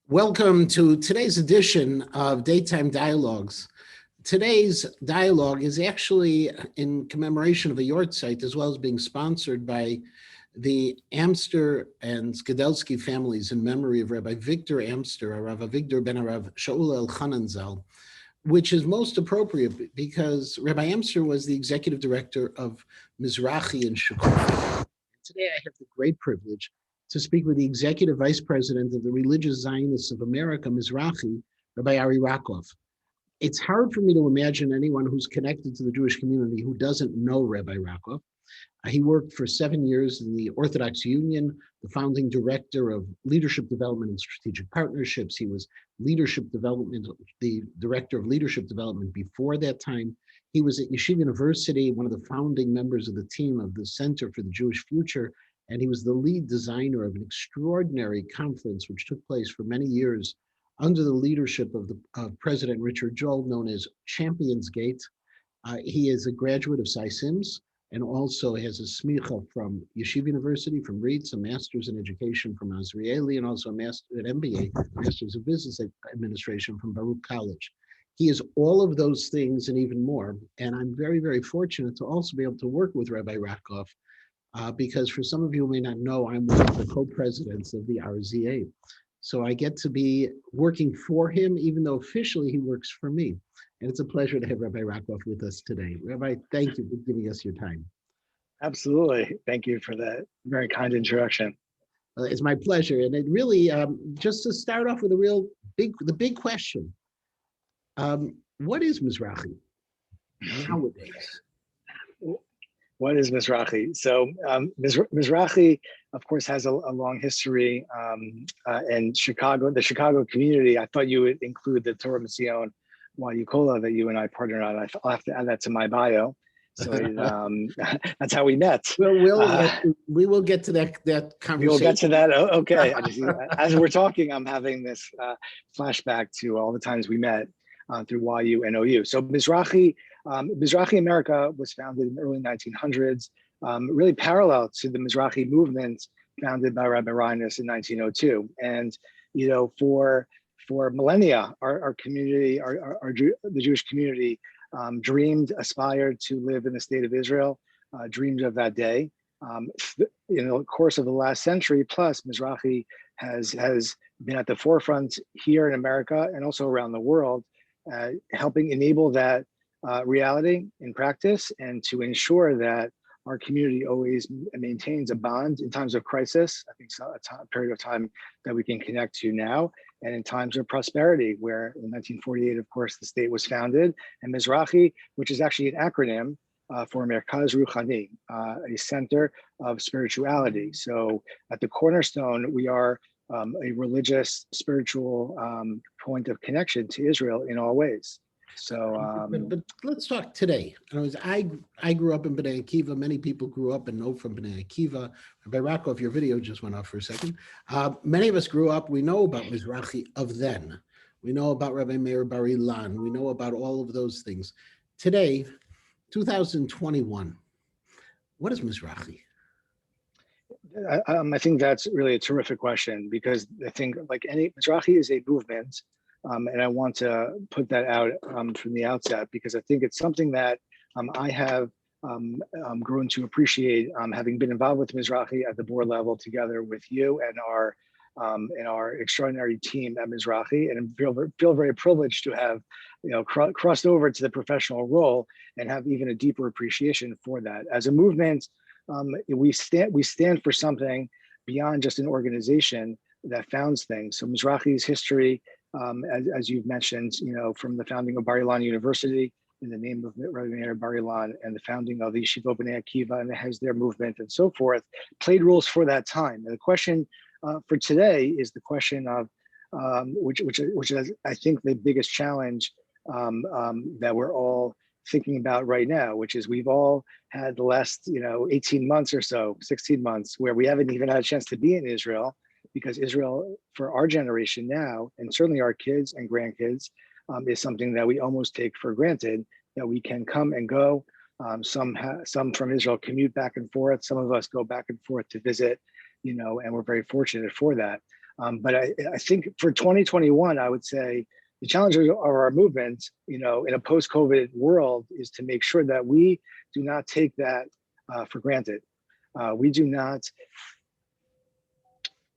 Welcome to today's edition of Daytime Dialogues. Today's dialogue is actually in commemoration of a yahrzeit, as well as being sponsored by the Amster and Skidelsky families in memory of Rabbi Victor Amster, Rav Avigdor ben Rav Shaul El Zal, which is most appropriate because Rabbi Amster was the executive director of Mizrahi in Chicago. Today I have the great privilege to speak with the executive vice president of the Religious Zionists of America, Mizrahi, Rabbi Ari Rockoff. It's hard for me to imagine anyone who's connected to the Jewish community who doesn't know Rabbi Rockoff. He worked for 7 years in the Orthodox Union, the founding director of leadership development and strategic partnerships. He was leadership development, the director of leadership development before that time. He was at Yeshiva University, one of the founding members of the team of the Center for the Jewish Future, and he was the lead designer of an extraordinary conference which took place for many years under the leadership of President Richard Joel, known as Champions Gate. He is a graduate of Cy Sims and also has a smicha from Yeshiva University, from REITs, a master's in education from Azrieli, and also an MBA, Master's of Business Administration from Baruch College. He is all of those things and even more. And I'm very, very fortunate to also be able to work with Rabbi Rockoff, because for some of you who may not know, I'm one of the co-presidents of the RZA. So I get to be working for him, even though officially he works for me. And it's a pleasure to have Rabbi Rockoff with us today. Rabbi, thank you for giving us your time. Absolutely. Thank you for that very kind introduction. It's my pleasure. And it really, just to start off with the big question, what is Mizrahi nowadays? What is Mizrahi? So Mizrahi, of course, has a long history. And Chicago, the Chicago community, I thought you would include the Torah Mission Wayukola that you and I partnered on. I'll have to add that to my bio. So that's how we met. We will get to that conversation. We will get to that. Okay. As we're talking, I'm having this flashback to all the times we met through YU and OU. So Mizrahi America was founded in the early 1900s, really parallel to the Mizrahi movement founded by Rabbi Reines in 1902. And for millennia, our community, the Jewish community, aspired to live in the state of Israel, dreamed of that day. In the course of the last century plus, Mizrahi has been at the forefront here in America and also around the world, helping enable that reality in practice and to ensure that our community always maintains a bond in times of crisis. I think a period of time that we can connect to now, and in times of prosperity, where in 1948, of course, the state was founded, and Mizrahi, which is actually an acronym for Merkaz Ruchani, a center of spirituality. So at the cornerstone, we are a religious, spiritual point of connection to Israel in all ways. So, but let's talk today. I grew up in Bnei Akiva. Many people grew up and know from Bnei Akiva. Rabbi Rockoff, your video just went off for a second. Many of us grew up. We know about Mizrahi of then. We know about Rabbi Meir Bar Ilan. We know about all of those things. Today, 2021. What is Mizrahi? I think that's really a terrific question, because I think Mizrahi is a movement. And I want to put that out from the outset, because I think it's something that I have grown to appreciate, having been involved with Mizrahi at the board level together with you and our extraordinary team at Mizrahi, and feel very privileged to have crossed over to the professional role and have even a deeper appreciation for that. As a movement, we stand for something beyond just an organization that founds things. So Mizrahi's history, as you've mentioned, from the founding of Bar Ilan University in the name of Rabbi Meir Bar Ilan, and the founding of the Yeshiva Bnei Akiva and the Hesder movement and so forth, played roles for that time. And the question for today is the question of, which is, I think, the biggest challenge that we're all thinking about right now, which is we've all had the last 18 months or so, 16 months, where we haven't even had a chance to be in Israel, because Israel, for our generation now, and certainly our kids and grandkids, is something that we almost take for granted, that we can come and go. Some from Israel commute back and forth. Some of us go back and forth to visit, and we're very fortunate for that. But I think for 2021, I would say the challenges of our movement, in a post-COVID world, is to make sure that we do not take that for granted. We do not.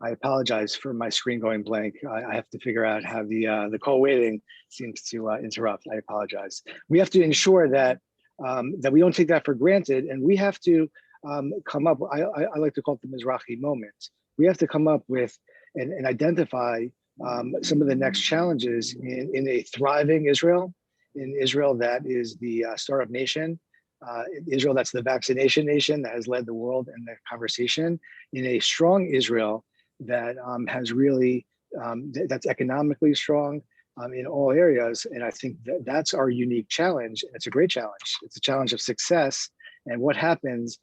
I apologize for my screen going blank. I have to figure out how the call waiting seems to interrupt. I apologize. We have to ensure that that we don't take that for granted, and we have to come up. I like to call it the Mizrahi moment. We have to come up with and identify some of the next challenges in a thriving Israel, in Israel that is the startup nation, Israel that's the vaccination nation that has led the world in the conversation, in a strong Israel that has really, that's economically strong in all areas. And I think that's our unique challenge. And it's a great challenge. It's a challenge of success. And what happens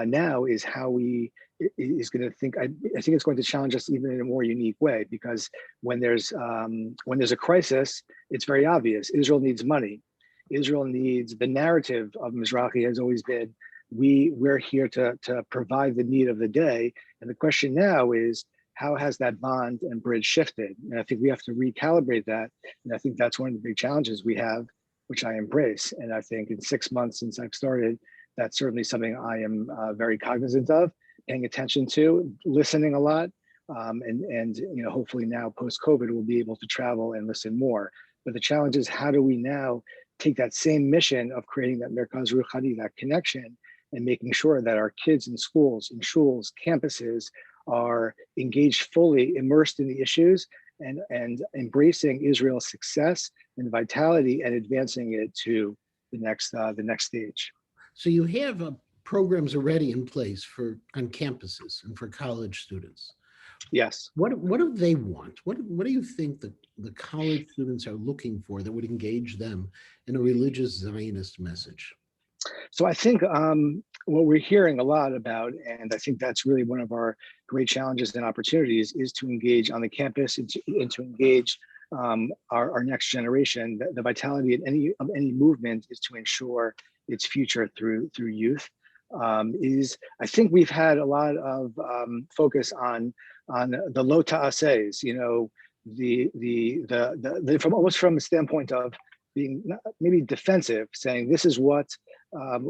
now is how we is going to think. I think it's going to challenge us even in a more unique way, because when there's a crisis, it's very obvious. Israel needs money. Israel needs, the narrative of Mizrahi has always been, we're here to provide the need of the day. And the question now is, how has that bond and bridge shifted? And I think we have to recalibrate that. And I think that's one of the big challenges we have, which I embrace. And I think in 6 months since I've started, that's certainly something I am very cognizant of, paying attention to, listening a lot. And hopefully now post-COVID, we'll be able to travel and listen more. But the challenge is, how do we now take that same mission of creating that Merkaz Ruchani, that connection, and making sure that our kids in schools, in shuls, campuses are engaged fully, immersed in the issues, and embracing Israel's success and vitality and advancing it to the next stage. So you have programs already in place on campuses and for college students. Yes. What do they want? What do you think the college students are looking for that would engage them in a religious Zionist message? So I think what we're hearing a lot about, and I think that's really one of our great challenges and opportunities, is to engage on the campus and to engage our next generation. The vitality of any movement is to ensure its future through youth. I think we've had a lot of focus on the low ta'ases, from almost from a standpoint of being maybe defensive, saying this is what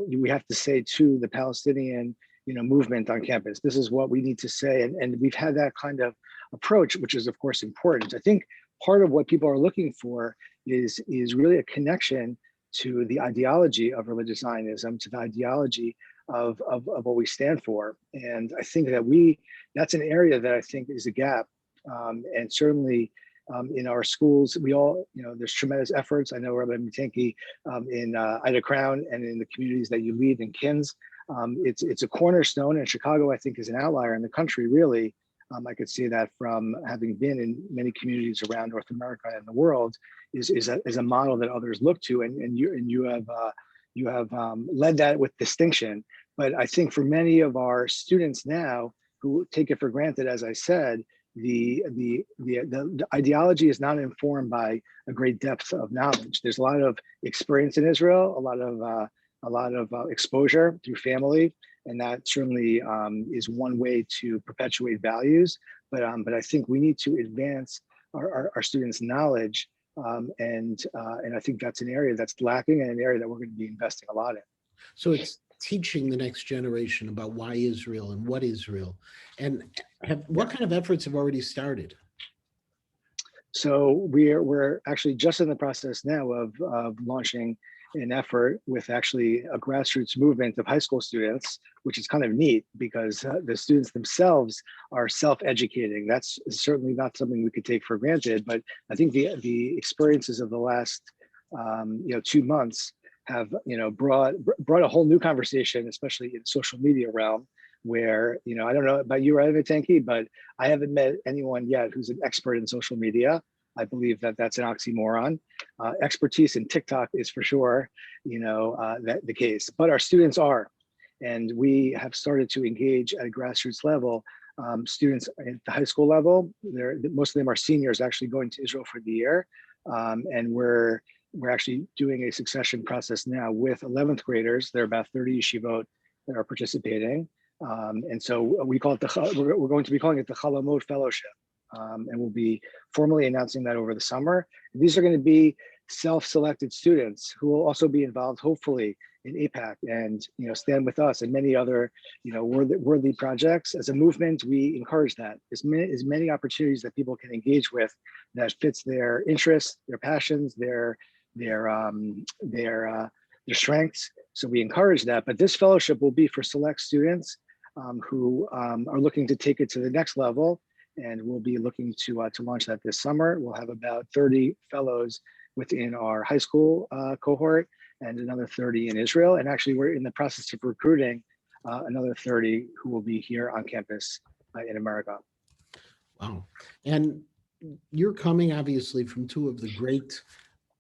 we have to say to the Palestinian movement on campus. This is what we need to say. And we've had that kind of approach, which is of course important. I think part of what people are looking for is really a connection to the ideology of religious Zionism, to the ideology of what we stand for. And I think that that's an area that I think is a gap. And certainly in our schools, we all, there's tremendous efforts. I know Rabbi Mitenki in Ida Crown and in the communities that you lead in Kins. It's a cornerstone, and Chicago, I think, is an outlier in the country, really. I could see that from having been in many communities around North America and the world, is a model that others look to, and you have led that with distinction. But I think for many of our students now who take it for granted, as I said, the ideology is not informed by a great depth of knowledge. There's a lot of experience in Israel, a lot of exposure through family, and that certainly is one way to perpetuate values. But I think we need to advance our students' knowledge, and I think that's an area that's lacking, and an area that we're going to be investing a lot in. So it's teaching the next generation about why Israel and what Israel, and what kind of efforts have already started? So we're actually just in the process now of launching an effort with actually a grassroots movement of high school students, which is kind of neat because the students themselves are self-educating. That's certainly not something we could take for granted, but I think the experiences of the last 2 months have brought a whole new conversation, especially in the social media realm, where I don't know about you, Rabbi Tanki, but I haven't met anyone yet who's an expert in social media. I believe that that's an oxymoron. Expertise in TikTok is for sure, that the case. But our students are, and we have started to engage at a grassroots level. Students at the high school level, most of them are seniors actually going to Israel for the year, and we're actually doing a succession process now with 11th graders. There are about 30 yeshivot that are participating, and so we call it we're going to be calling it the halomode fellowship. and we'll be formally announcing that over the summer. These are going to be self-selected students who will also be involved, hopefully, in APAC and stand with us and many other worthy projects. As a movement, we encourage that as many opportunities that people can engage with that fits their interests, their passions, their strengths. So we encourage that. But this fellowship will be for select students who are looking to take it to the next level, and we'll be looking to launch that this summer. We'll have about 30 fellows within our high school cohort and another 30 in Israel. And actually, we're in the process of recruiting another 30 who will be here on campus in America. Wow. And you're coming obviously from two of the great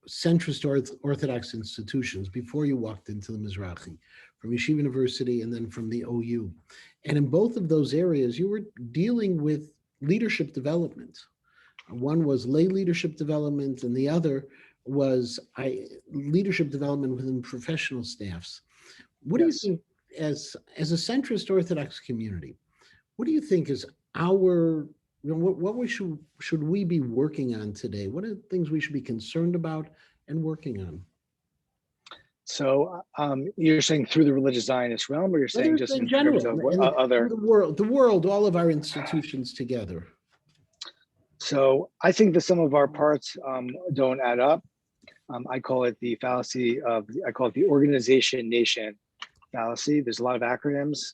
centrist orthodox institutions before you walked into the Mizrahi, from Yeshiva University and then from the OU. And in both of those areas, you were dealing with leadership development. One was lay leadership development, and the other was leadership development within professional staffs. What Yes. do you think, as a centrist Orthodox community, what do you think is our, what we should we be working on today? What are the things we should be concerned about and working on? So you're saying through the religious Zionist realm, or you're saying just in terms of other? The world, all of our institutions together. So I think the sum of our parts don't add up. I call it the fallacy of, I call it the organization nation fallacy. There's a lot of acronyms,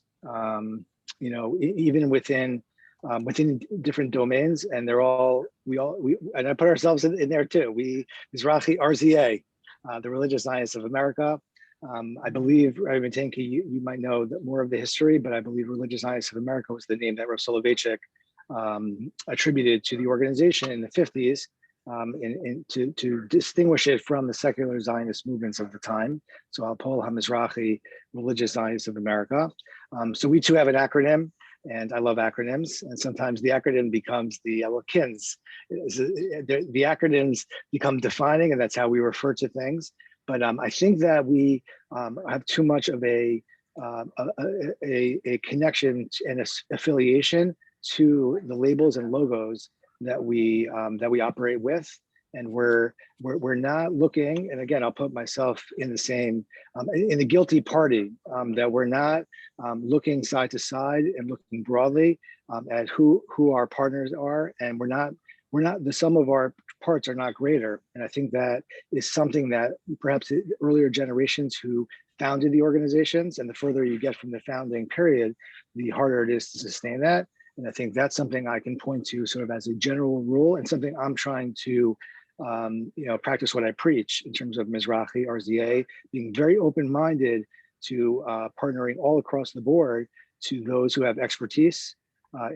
even within different domains, and they're all, and I put ourselves in there too. We, Mizrahi, RZA, the Religious Zionists of America. I believe, Rabbi Tenke, you might know more of the history, but I believe Religious Zionists of America was the name that Rav Soloveitchik attributed to the organization in the 50s, to distinguish it from the secular Zionist movements of the time. So Alpol HaMizrahi, Religious Zionists of America. So we too have an acronym, and I love acronyms. And sometimes the acronym becomes the KINS. The acronyms become defining, and that's how we refer to things. But I think that we have too much of a connection and affiliation to the labels and logos that we operate with, and we're not looking. And again, I'll put myself in the same in the guilty party, that we're not looking side to side and looking broadly at who our partners are, and we're not the sum of our parts are not greater. And I think that is something that perhaps the earlier generations who founded the organizations, and the further you get from the founding period, the harder it is to sustain that. And I think that's something I can point to sort of as a general rule, and something I'm trying to practice what I preach in terms of Mizrahi, RZA, being very open-minded to partnering all across the board to those who have expertise,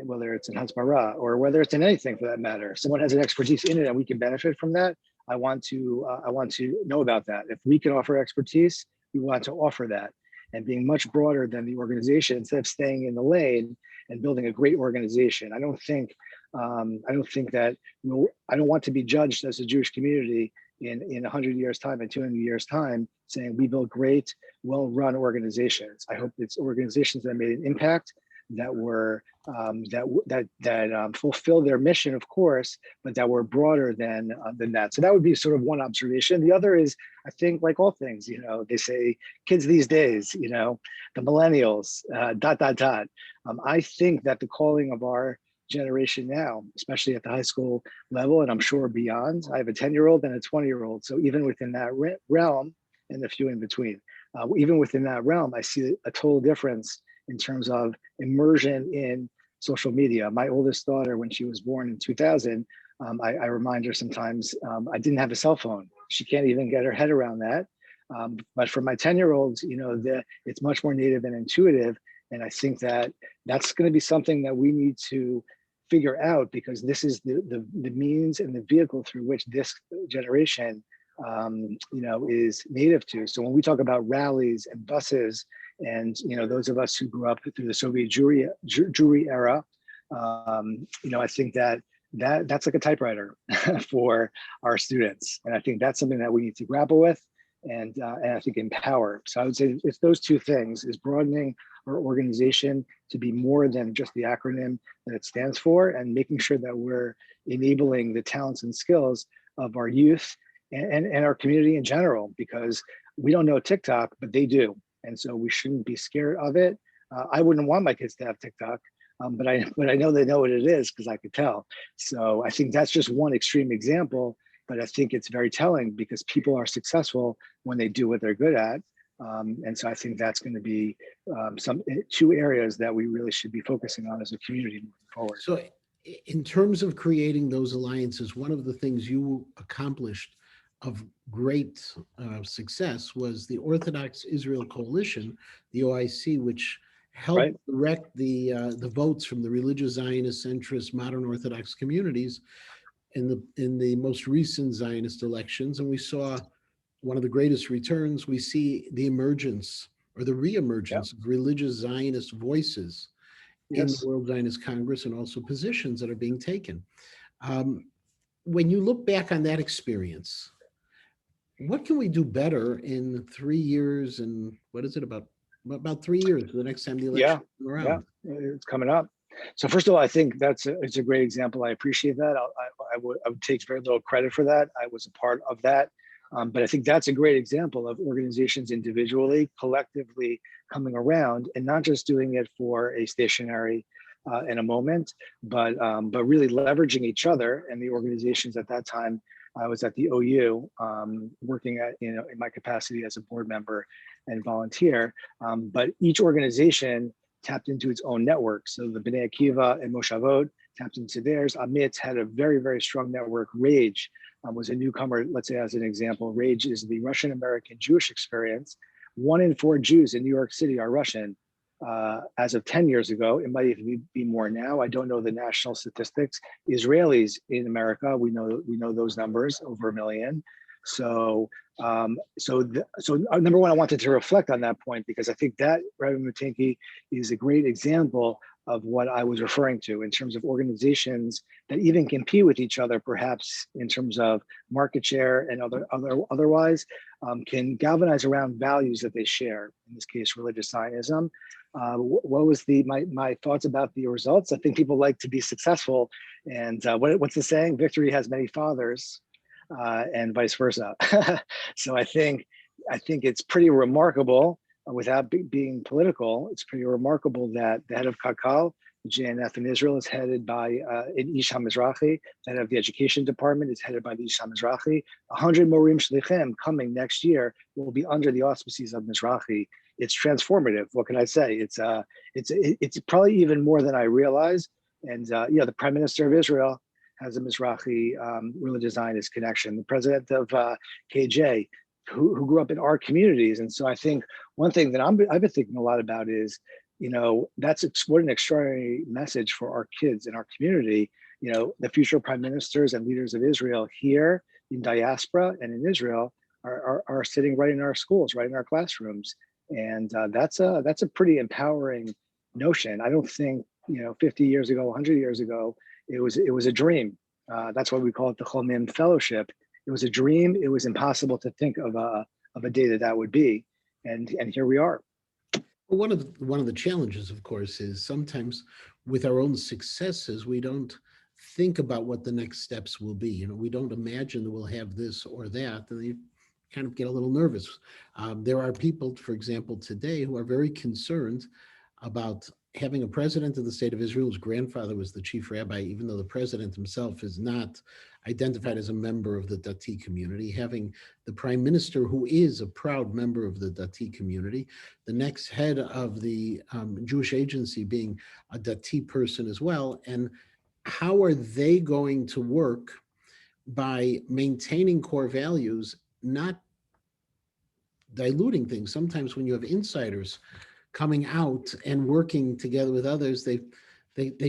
whether it's in Hasbara or whether it's in anything for that matter. If someone has an expertise in it and we can benefit from that, I want to know about that. If we can offer expertise, we want to offer that. And being much broader than the organization, instead of staying in the lane and building a great organization. I don't want to be judged as a Jewish community in 100 years time and 200 years time saying we build great, well-run organizations. I hope it's organizations that made an impact, that were that fulfill their mission, of course, but that were broader than that. So that would be sort of one observation. The other is, I think, like all things, they say kids these days, the millennials, ... I think that the calling of our generation now, especially at the high school level, and I'm sure beyond, I have a 10-year-old and a 20-year-old. So even within that realm, and a few in between, even within that realm, I see a total difference in terms of immersion in social media. My oldest daughter, when she was born in 2000, I remind her sometimes I didn't have a cell phone. She can't even get her head around that. But for my 10-year-olds, it's much more native and intuitive. And I think that that's going to be something that we need to figure out, because this is the means and the vehicle through which this generation is native to. So when we talk about rallies and buses, and those of us who grew up through the Soviet Jewry era, I think that's like a typewriter for our students, and I think that's something that we need to grapple with and I think empower. So I would say it's those two things: is broadening our organization to be more than just the acronym that it stands for, and making sure that we're enabling the talents and skills of our youth and our community in general, because we don't know TikTok, but they do. And so we shouldn't be scared of it. I wouldn't want my kids to have TikTok, but I know they know what it is because I could tell. So I think that's just one extreme example, but I think it's very telling because people are successful when they do what they're good at. And so I think that's going to be two areas that we really should be focusing on as a community moving forward. So in terms of creating those alliances, one of the things you accomplished of great success was the Orthodox Israel Coalition, the OIC, which helped direct the votes from the religious Zionist, centrist, modern Orthodox communities in the most recent Zionist elections. And we saw one of the greatest returns. We see the emergence or the reemergence of religious Zionist voices in the World Zionist Congress, and also positions that are being taken. When you look back on that experience, what can we do better in 3 years? And what is it, about 3 years, the next time the election comes around? Yeah, it's coming up. So first of all, I think it's a great example. I appreciate that. I would take very little credit for that. I was a part of that. But I think that's a great example of organizations individually, collectively coming around and not just doing it for a stationary in a moment, but really leveraging each other and the organizations. At that time, I was at the OU working in my capacity as a board member and volunteer. But each organization tapped into its own network. So the B'nai Akiva and Moshavot tapped into theirs. Amit had a very, very strong network. Rage was a newcomer, let's say as an example. Rage is the Russian American Jewish experience. 1 in 4 Jews in New York City are Russian. As of 10 years ago, it might even be more now. I don't know the national statistics. Israelis in America, we know those numbers, over 1 million. So number one, I wanted to reflect on that point because I think that Rabbi Mutenki is a great example of what I was referring to in terms of organizations that even compete with each other, perhaps in terms of market share and otherwise, can galvanize around values that they share. In this case, religious Zionism. What was my thoughts about the results? I think people like to be successful, and what's the saying? Victory has many fathers. And vice versa. So I think it's pretty remarkable, without being political, it's pretty remarkable that the head of Kakal, JNF in Israel, is headed by an Ish HaMizrahi. The head of the education department is headed by the Ish HaMizrahi. 100 Morim Shlichim coming next year will be under the auspices of Mizrahi. It's transformative. What can I say? It's probably even more than I realize. And the Prime Minister of Israel has a Mizrahi religious Zionist connection. The president of KJ, who grew up in our communities. And so I think one thing that I've been thinking a lot about is, what an extraordinary message for our kids in our community. The future prime ministers and leaders of Israel here in diaspora and in Israel are sitting right in our schools, right in our classrooms. And that's a pretty empowering notion. I don't think, 50 years ago, 100 years ago, it was a dream. That's why we call it the Cholmim Fellowship. It was a dream. It was impossible to think of a day that would be, and here we are. Well, one of the challenges, of course, is sometimes with our own successes, we don't think about what the next steps will be. We don't imagine that we'll have this or that, and you kind of get a little nervous. There are people, for example, today who are very concerned about having a president of the state of Israel whose grandfather was the chief rabbi, even though the president himself is not identified as a member of the Dati community, having the prime minister who is a proud member of the Dati community, the next head of the Jewish agency being a Dati person as well. And how are they going to work by maintaining core values, not diluting things? Sometimes when you have insiders coming out and working together with others, they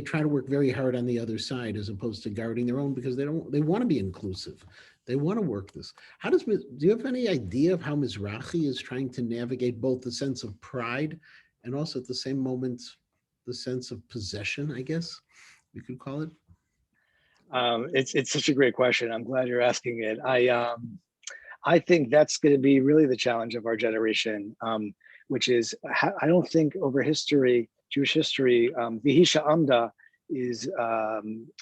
try to work very hard on the other side as opposed to guarding their own, because they want to be inclusive. They want to work this. Do you have any idea of how Mizrahi is trying to navigate both the sense of pride and also at the same moment the sense of possession, I guess we could call it? It's such a great question. I'm glad you're asking it. I think that's going to be really the challenge of our generation. which is, I don't think over history, Jewish history, Vihisha Amda is,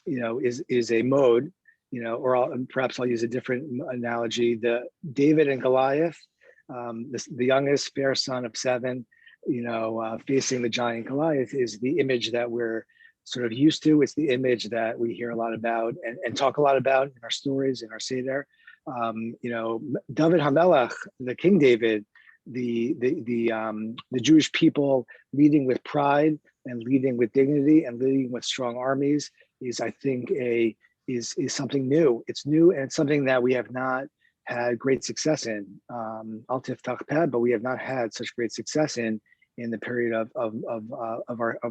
is a mode, or perhaps I'll use a different analogy. The David and Goliath, the youngest fair son of seven, facing the giant Goliath is the image that we're sort of used to. It's the image that we hear a lot about and talk a lot about in our stories, in our Seder. David Hamelach, the King David, the Jewish people leading with pride and leading with dignity and leading with strong armies is, I think, is something new. It's new, and it's something that we have not had great success in. Al tiftach peh, but we have not had such great success in the period of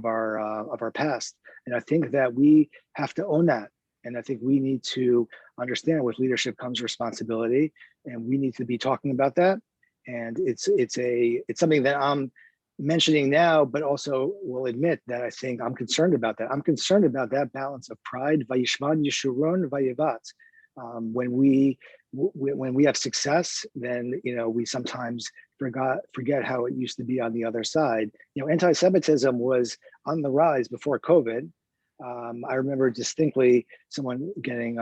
our past. And I think that we have to own that. And I think we need to understand with leadership comes responsibility, and we need to be talking about that. And it's something that I'm mentioning now, but also will admit that I think I'm concerned about that. I'm concerned about that balance of pride, vayishman yeshurun vayevat. When we have success, then we sometimes forget how it used to be on the other side. Anti-Semitism was on the rise before COVID. I remember distinctly someone getting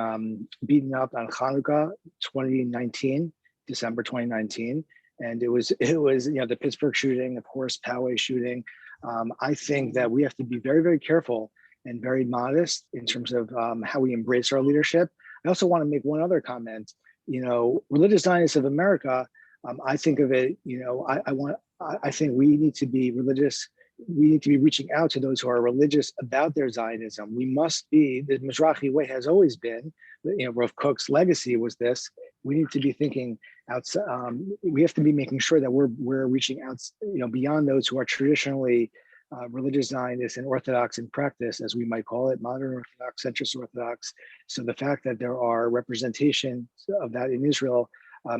beaten up on Hanukkah 2019, December 2019. And it was the Pittsburgh shooting, of course, Poway shooting. I think that we have to be very, very careful and very modest in terms of how we embrace our leadership. I also want to make one other comment. Religious Zionists of America, I think of it, I think we need to be religious. We need to be reaching out to those who are religious about their Zionism. We must be, the Mizrahi way has always been, Rav Kook's legacy was this. We need to be thinking outside. We have to be making sure that we're reaching out, beyond those who are traditionally religious Zionists and Orthodox in practice, as we might call it, modern Orthodox, centrist Orthodox. So the fact that there are representations of that in Israel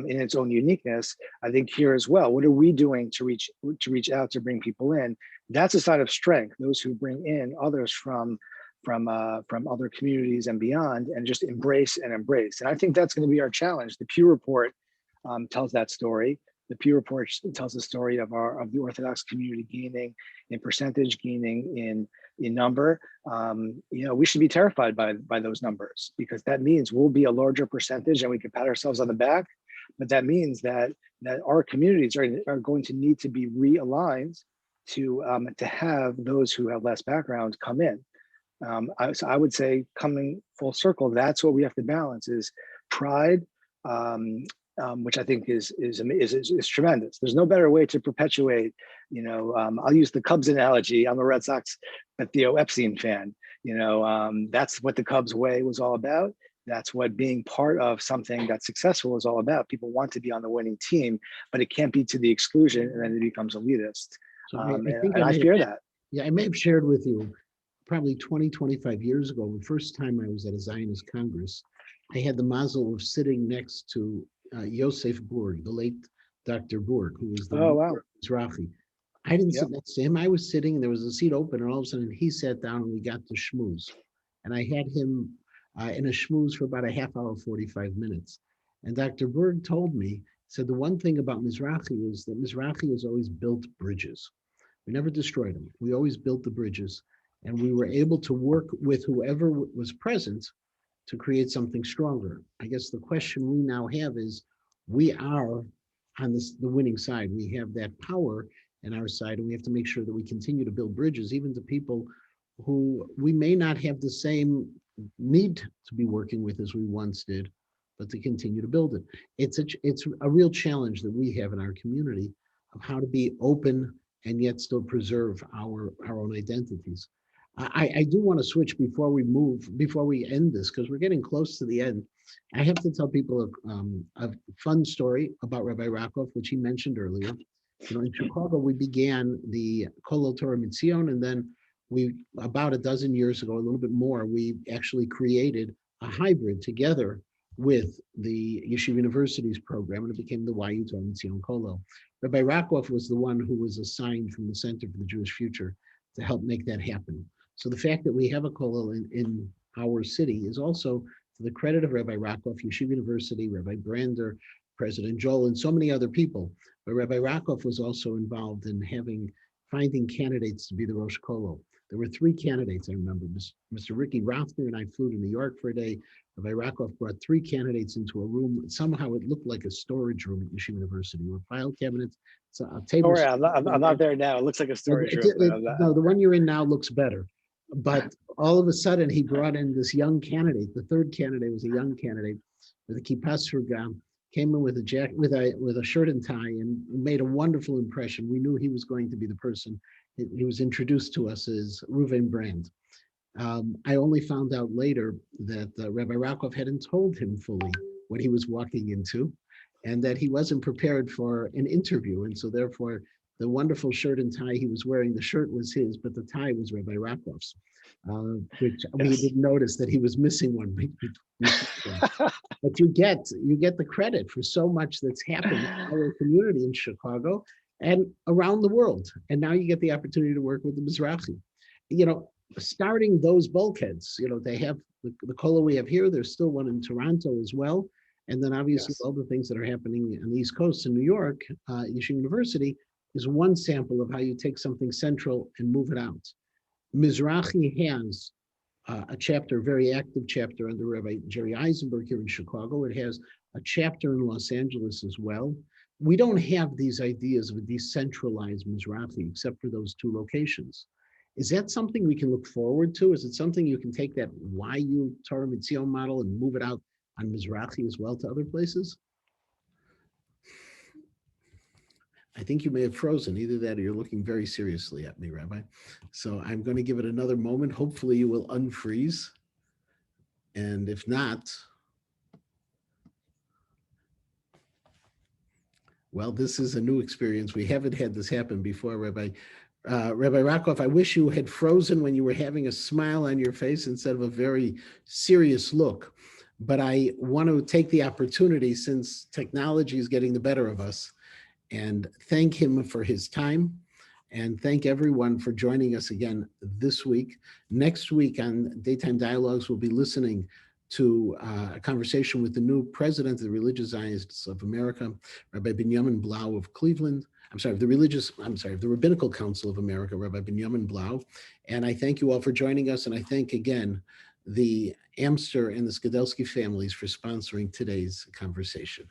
in its own uniqueness, I think here as well. What are we doing to reach out to bring people in? That's a sign of strength. Those who bring in others from other communities and beyond, and just embrace. And I think that's going to be our challenge. The Pew Report tells that story. The Pew Report tells the story of the Orthodox community gaining in percentage, gaining in number. We should be terrified by those numbers, because that means we'll be a larger percentage and we can pat ourselves on the back. But that means that our communities are going to need to be realigned to have those who have less background come in. So I would say, coming full circle, that's what we have to balance: is pride, which I think is tremendous. There's no better way to perpetuate. I'll use the Cubs analogy. I'm a Red Sox, but Theo Epstein fan. That's what the Cubs way was all about. That's what being part of something that's successful is all about. People want to be on the winning team, but it can't be to the exclusion, and then it becomes elitist. So I fear that. Yeah, I may have shared with you probably 20, 25 years ago, the first time I was at a Zionist Congress, I had the mazel of sitting next to Yosef Burg, the late Dr. Burg, who was the Mizrahi. I didn't sit next to him. I was sitting, and there was a seat open, and all of a sudden he sat down, and we got to schmooze. And I had him in a schmooze for about a half hour, 45 minutes. And Dr. Berg told me, said the one thing about Mizrahi is that Mizrahi has always built bridges. We never destroyed them. We always built the bridges, and we were able to work with whoever was present to create something stronger. I guess the question we now have is, we are on the winning side. We have that power in our side, and we have to make sure that we continue to build bridges, even to people who we may not have the same need to be working with as we once did, but to continue to build it. It's a real challenge that we have in our community of how to be open and yet still preserve our own identities. I do want to switch before we end this, because we're getting close to the end. I have to tell people a fun story about Rabbi Rockoff, which he mentioned earlier. In Chicago, we began the Kolel Torah Mitzion, and then about a dozen years ago, a little bit more, we actually created a hybrid together with the Yeshiva University's program, and it became the YU Torah Mitzion Kolel. Rabbi Rockoff was the one who was assigned from the Center for the Jewish Future to help make that happen. So the fact that we have a Kolel in our city is also to the credit of Rabbi Rockoff, Yeshiva University, Rabbi Brander, President Joel, and so many other people. but Rabbi Rockoff was also involved in finding candidates to be the Rosh Kolo. There were three candidates, I remember. Mr. Ricky Rothner and I flew to New York for a day. Rabbi Rockoff brought three candidates into a room. Somehow it looked like a storage room at Yeshiva University. There were file cabinets, a Oh, table. yeah, I'm not there now. It looks like a storage room. No, the one you're in now looks better. But all of a sudden, he brought in this young candidate. The third candidate was a young candidate with a kippah sruga, came in with a jacket, with a shirt and tie, and made a wonderful impression. We knew he was going to be the person. He was introduced to us as Reuven Brand. I only found out later that Rabbi Rockoff hadn't told him fully what he was walking into, and that he wasn't prepared for an interview. And so therefore, the wonderful shirt and tie he was wearing, the shirt was his, but the tie was Rabbi Rockoff's, which we didn't notice that he was missing one. But you get the credit for so much that's happened in our community in Chicago and around the world. And now you get the opportunity to work with the Mizrahi. Starting those bulkheads, they have the Kola we have here. There's still one in Toronto as well. And then obviously all the things that are happening on the East Coast in New York, Yeshiva University is one sample of how you take something central and move it out. Mizrahi has a chapter, very active chapter under Rabbi Jerry Eisenberg here in Chicago. It has a chapter in Los Angeles as well. We don't have these ideas of a decentralized Mizrahi except for those two locations. Is that something we can look forward to? Is it something you can take that YU Torah Mitzion model and move it out on Mizrahi as well to other places? I think you may have frozen. Either that or you're looking very seriously at me, Rabbi. So I'm going to give it another moment. Hopefully you will unfreeze. And if not, well, this is a new experience. We haven't had this happen before, Rabbi. Rabbi Rockoff, I wish you had frozen when you were having a smile on your face instead of a very serious look. But I want to take the opportunity, since technology is getting the better of us, and thank him for his time, and thank everyone for joining us again this week. Next week on Daytime Dialogues, we'll be listening to a conversation with the new president of the Religious Zionists of America, Rabbi Binyamin Blau of Cleveland. The Rabbinical Council of America, Rabbi Binyamin Blau. And I thank you all for joining us. And I thank again the Amster and the Skidelsky families for sponsoring today's conversation.